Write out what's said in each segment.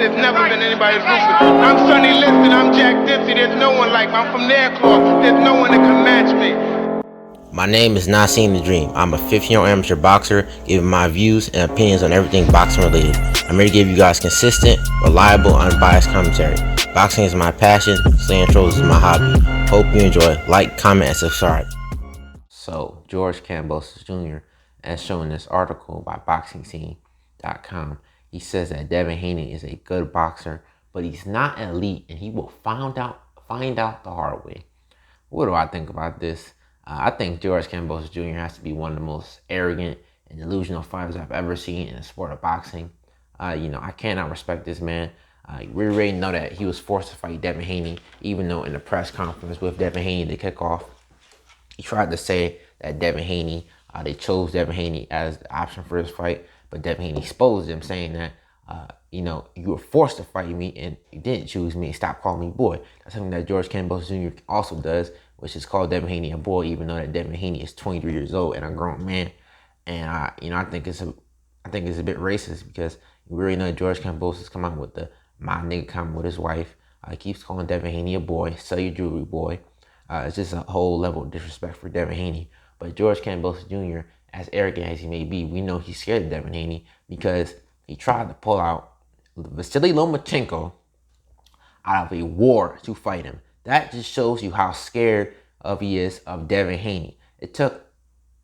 There's never been anybody as ruthless. I'm Sonny Liston, I'm Jack Dempsey. There's no one like me. I'm from their claw. There's no one that can match me. My name is Not Seeing the Dream. I'm a 15-year amateur boxer, giving my views and opinions on everything boxing related. I'm here to give you guys consistent, reliable, unbiased commentary. Boxing is my passion, slaying trolls is my hobby. Hope you enjoy. Like, comment, and subscribe. So, George Kambosos Jr., as shown in this article by BoxingScene.com, he says that Devin Haney is a good boxer, but he's not elite, and he will find out the hard way. What do I think about this? I think George Kambosos Jr. has to be one of the most arrogant and delusional fighters I've ever seen in the sport of boxing. I cannot respect this man. We already know that he was forced to fight Devin Haney, even though in the press conference with Devin Haney to kick off, he tried to say that Devin Haney, they chose Devin Haney as the option for this fight, but Devin Haney exposed him, saying that, you were forced to fight me and you didn't choose me. Stop calling me boy. That's something that George Kambosos Jr. also does, which is call Devin Haney a boy, even though that Devin Haney is 23 years old and a grown man. And I think it's a bit racist, because we already know George Kambosos come out with the my nigga comment with his wife. He keeps calling Devin Haney a boy, sell your jewelry, boy. It's just a whole level of disrespect for Devin Haney. But George Kambosos Jr., as arrogant as he may be, we know he's scared of Devin Haney, because he tried to pull out Vasily Lomachenko out of a war to fight him. That just shows you how scared he is of Devin Haney. It took,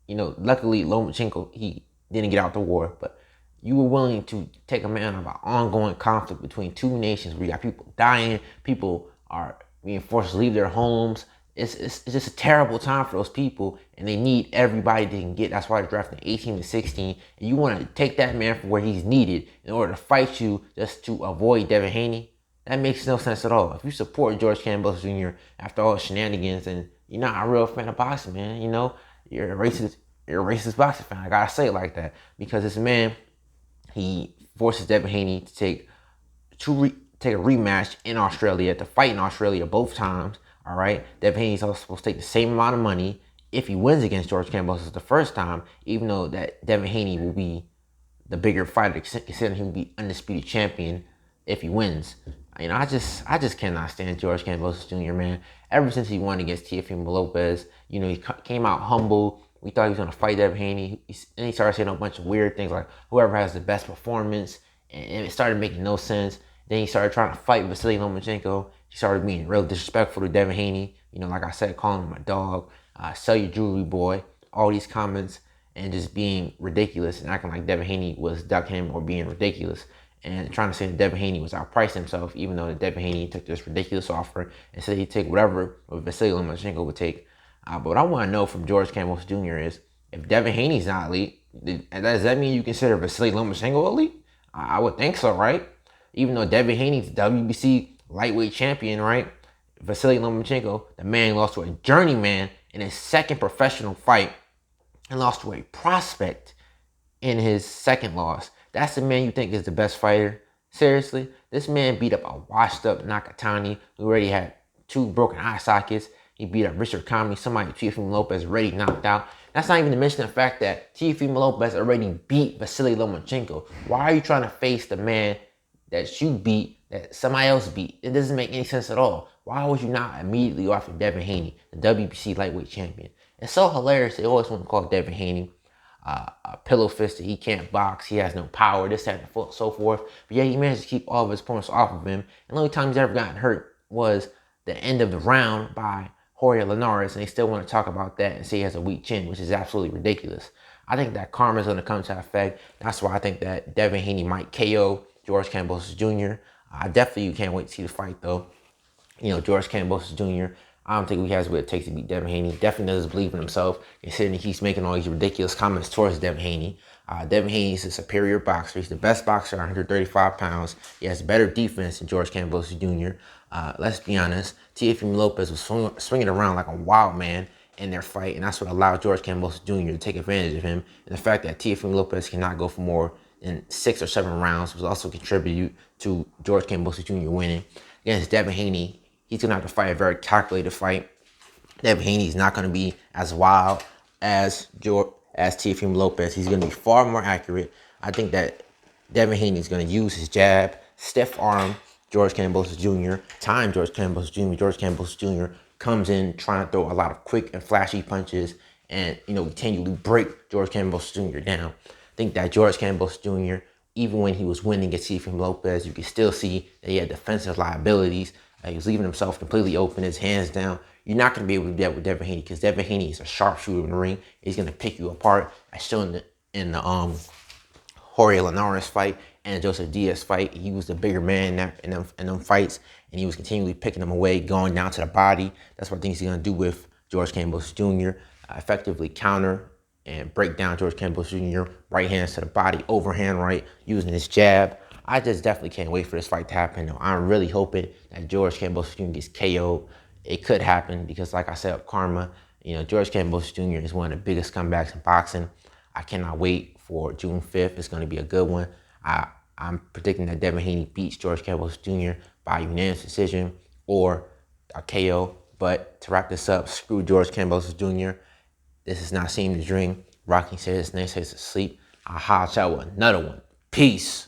luckily Lomachenko, he didn't get out the war, but you were willing to take a man of an ongoing conflict between two nations where you got people dying, people are being forced to leave their homes. It's just a terrible time for those people, and they need everybody they can get. That's why they're drafting 18 to 16, and you want to take that man from where he's needed in order to fight you just to avoid Devin Haney? That makes no sense at all. If you support George Kambosos Jr. after all the shenanigans, then you're not a real fan of boxing, man. You're a racist boxing fan. I gotta say it like that, because this man, he forces Devin Haney to take a rematch in Australia, to fight in Australia both times. All right, Devin Haney's also supposed to take the same amount of money if he wins against George Kambosos the first time, even though that Devin Haney will be the bigger fighter, considering he will be undisputed champion if he wins. I just cannot stand George Kambosos Jr., man. Ever since he won against Teofimo Lopez, he came out humble. We thought he was going to fight Devin Haney. And he started saying a bunch of weird things like whoever has the best performance, and it started making no sense. Then he started trying to fight Vasily Lomachenko. He started being real disrespectful to Devin Haney. Like I said, calling him a dog, sell your jewelry, boy. All these comments, and just being ridiculous and acting like Devin Haney was ducking him or being ridiculous, and trying to say that Devin Haney was outpriced himself, even though Devin Haney took this ridiculous offer and said he'd take whatever Vasily Lomachenko would take. But what I want to know from George Kambosos Jr. is, if Devin Haney's not elite, does that mean you consider Vasily Lomachenko elite? I would think so, right? Even though Devin Haney's the WBC lightweight champion, right? Vasily Lomachenko, the man lost to a journeyman in his second professional fight and lost to a prospect in his second loss. That's the man you think is the best fighter? Seriously? This man beat up a washed-up Nakatani who already had 2 broken eye sockets. He beat up Richard Comey, somebody Teofimo Lopez already knocked out. That's not even to mention the fact that Teofimo Lopez already beat Vasily Lomachenko. Why are you trying to face the man that you beat, that somebody else beat? It doesn't make any sense at all. Why would you not immediately go after Devin Haney, the WBC lightweight champion? It's so hilarious. They always want to call Devin Haney a pillow fisted. He can't box. He has no power. This, that, and so forth. But yeah, he managed to keep all of his opponents off of him. And the only time he's ever gotten hurt was the end of the round by Jorge Linares, and they still want to talk about that and say he has a weak chin, which is absolutely ridiculous. I think that karma is going to come to effect. That's why I think that Devin Haney might KO George Kambosos Jr. I definitely can't wait to see the fight, though. George Kambosos Jr., I don't think he has what it takes to beat Devin Haney. Definitely doesn't believe in himself, considering he's making all these ridiculous comments towards Devin Haney. Devin Haney is a superior boxer. He's the best boxer at 135 pounds. He has better defense than George Kambosos Jr. Let's be honest, Teofimo Lopez was swinging around like a wild man in their fight, and that's what allowed George Kambosos Jr. to take advantage of him. And the fact that Teofimo Lopez cannot go for more than 6 or 7 rounds was also contributed to George Kambosos Jr. winning. Against Devin Haney, he's going to have to fight a very calculated fight. Devin Haney is not going to be as wild as Teofimo Lopez. He's going to be far more accurate. I think that Devin Haney is going to use his jab, stiff arm George Kambosos Jr., time George Kambosos Jr. George Kambosos Jr. comes in trying to throw a lot of quick and flashy punches and, continually break George Kambosos Jr. down. I think that George Kambosos Jr., even when he was winning against Efrain Lopez, you could still see that he had defensive liabilities. He was leaving himself completely open, his hands down. You're not going to be able to do that with Devin Haney because Devin Haney is a sharpshooter in the ring. He's going to pick you apart, as shown in the Jorge Linares fight and Joseph Diaz fight. He was the bigger man in them fights, and he was continually picking them away, going down to the body. That's what I think he's going to do with George Kambosos Jr. Effectively counter and break down George Kambosos Jr. Right hands to the body, overhand right, using his jab. I just definitely can't wait for this fight to happen. I'm really hoping that George Kambosos Jr. gets KO'd. It could happen because, like I said, karma. George Kambosos Jr. is one of the biggest comebacks in boxing. I cannot wait for June 5th. It's going to be a good one. I'm predicting that Devin Haney beats George Kambosos Jr. by unanimous decision or a KO. But to wrap this up, screw George Kambosos Jr. This is Not Seem to Dream. Rocking says, Nate says to sleep. I'll holler at you with another one. Peace.